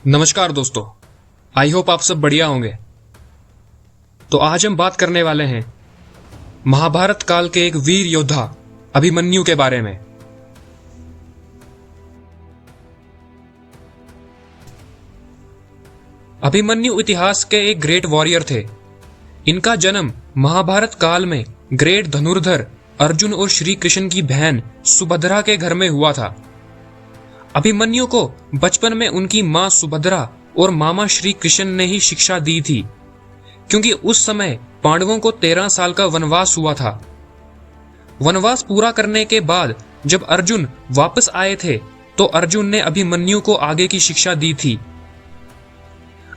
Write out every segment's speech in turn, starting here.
नमस्कार दोस्तों, I hope आप सब बढ़िया होंगे। तो आज हम बात करने वाले हैं महाभारत काल के एक वीर योद्धा अभिमन्यु के बारे में। अभिमन्यु इतिहास के एक ग्रेट वॉरियर थे। इनका जन्म महाभारत काल में ग्रेट धनुर्धर अर्जुन और श्री कृष्ण की बहन सुभद्रा के घर में हुआ था। अभिमन्यु को बचपन में उनकी मां सुभद्रा और मामा श्री कृष्ण ने ही शिक्षा दी थी, क्योंकि उस समय पांडवों को 13 साल का वनवास हुआ था। वनवास पूरा करने के बाद जब अर्जुन वापस आए थे तो अर्जुन ने अभिमन्यु को आगे की शिक्षा दी थी।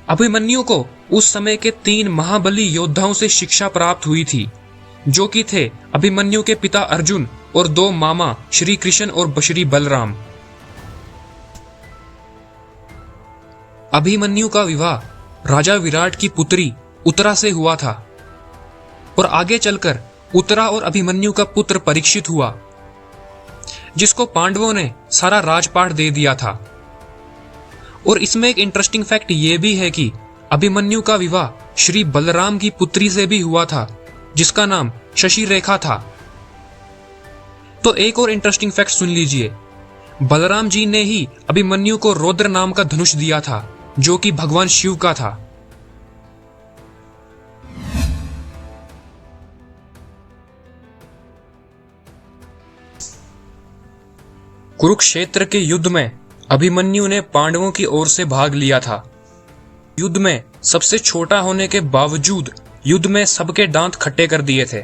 अभिमन्यु को उस समय के 3 महाबली योद्धाओं से शिक्षा प्राप्त हुई थी, जो कि थे अभिमन्यु के पिता अर्जुन और 2 मामा श्री कृष्ण और श्री बलराम। अभिमन्यु का विवाह राजा विराट की पुत्री उत्तरा से हुआ था और आगे चलकर उत्तरा और अभिमन्यु का पुत्र परीक्षित हुआ, जिसको पांडवों ने सारा राजपाट दे दिया था। और इसमें एक इंटरेस्टिंग फैक्ट यह भी है कि अभिमन्यु का विवाह श्री बलराम की पुत्री से भी हुआ था, जिसका नाम शशि रेखा था। तो एक और इंटरेस्टिंग फैक्ट सुन लीजिए, बलराम जी ने ही अभिमन्यु को रौद्र नाम का धनुष दिया था, जो कि भगवान शिव का था। कुरुक्षेत्र के युद्ध में अभिमन्यु ने पांडवों की ओर से भाग लिया था। युद्ध में सबसे छोटा होने के बावजूद युद्ध में सबके दांत खट्टे कर दिए थे।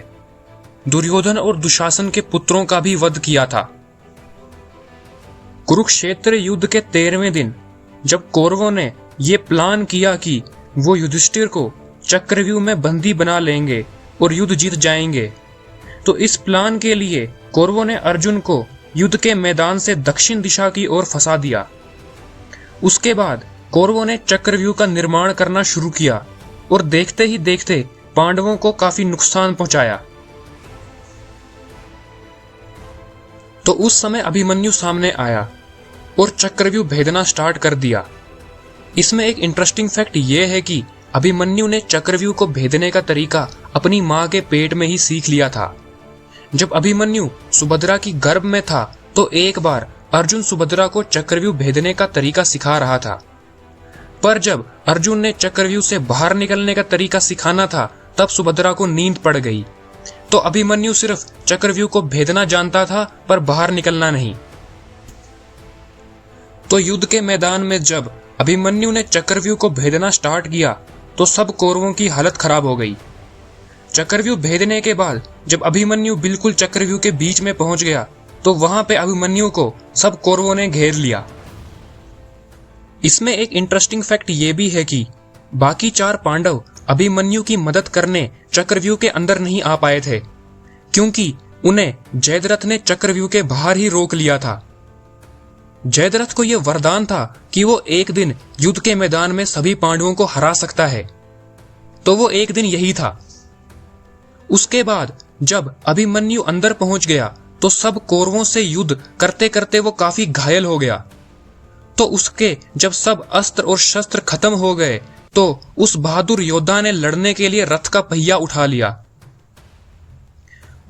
दुर्योधन और दुशासन के पुत्रों का भी वध किया था। कुरुक्षेत्र युद्ध के 13वें दिन जब कौरवों ने ये प्लान किया कि वो युधिष्ठिर को चक्रव्यूह में बंदी बना लेंगे और युद्ध जीत जाएंगे, तो इस प्लान के लिए कौरवों ने अर्जुन को युद्ध के मैदान से दक्षिण दिशा की ओर फंसा दिया। उसके बाद कौरवों ने चक्रव्यूह का निर्माण करना शुरू किया और देखते ही देखते पांडवों को काफी नुकसान पहुंचाया। तो उस समय अभिमन्यु सामने आया और चक्रव्यूह भेदना स्टार्ट कर दिया। इसमें एक इंटरेस्टिंग फैक्ट यह है कि अभिमन्यु ने चक्रव्यूह को भेदने का तरीका अपनी मां के पेट में ही सीख लिया था। जब अभिमन्यु सुभद्रा की गर्भ में था तो एक बार अर्जुन सुभद्रा को चक्रव्यूह भेदने का तरीका सिखा रहा था, पर जब अर्जुन ने चक्रव्यूह से बाहर निकलने का तरीका सिखाना था तब सुभद्रा को नींद पड़ गई। तो अभिमन्यु सिर्फ चक्रव्यूह को भेदना जानता था पर बाहर निकलना नहीं। तो युद्ध के मैदान में जब अभिमन्यु ने चक्रव्यूह को भेदना स्टार्ट किया तो सब कौरवों की हालत खराब हो गई। चक्रव्यूह भेदने के बाद जब अभिमन्यु बिल्कुल चक्रव्यूह के बीच में पहुंच गया तो वहां पे अभिमन्यु को सब कौरवों ने घेर लिया। इसमें एक इंटरेस्टिंग फैक्ट यह भी है कि बाकी 4 पांडव अभिमन्यु की मदद करने चक्रव्यूह के अंदर नहीं आ पाए थे, क्योंकि उन्हें जयद्रथ ने चक्रव्यूह के बाहर ही रोक लिया था। जयद्रथ को यह वरदान था कि वो एक दिन युद्ध के मैदान में सभी पांडवों को हरा सकता है, तो वो एक दिन यही था। उसके बाद जब अभिमन्यु अंदर पहुंच गया तो सब कौरवों से युद्ध करते करते वो काफी घायल हो गया। तो उसके जब सब अस्त्र और शस्त्र खत्म हो गए तो उस बहादुर योद्धा ने लड़ने के लिए रथ का पहिया उठा लिया।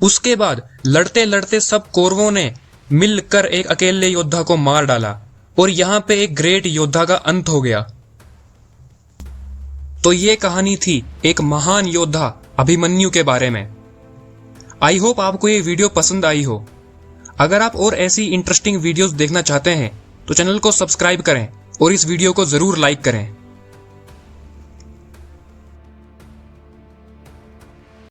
उसके बाद लड़ते लड़ते सब कौरवों ने मिलकर एक अकेले योद्धा को मार डाला और यहां पे एक ग्रेट योद्धा का अंत हो गया। तो ये कहानी थी एक महान योद्धा अभिमन्यु के बारे में। आई होप आपको ये वीडियो पसंद आई हो। अगर आप और ऐसी इंटरेस्टिंग वीडियोस देखना चाहते हैं तो चैनल को सब्सक्राइब करें और इस वीडियो को जरूर लाइक करें।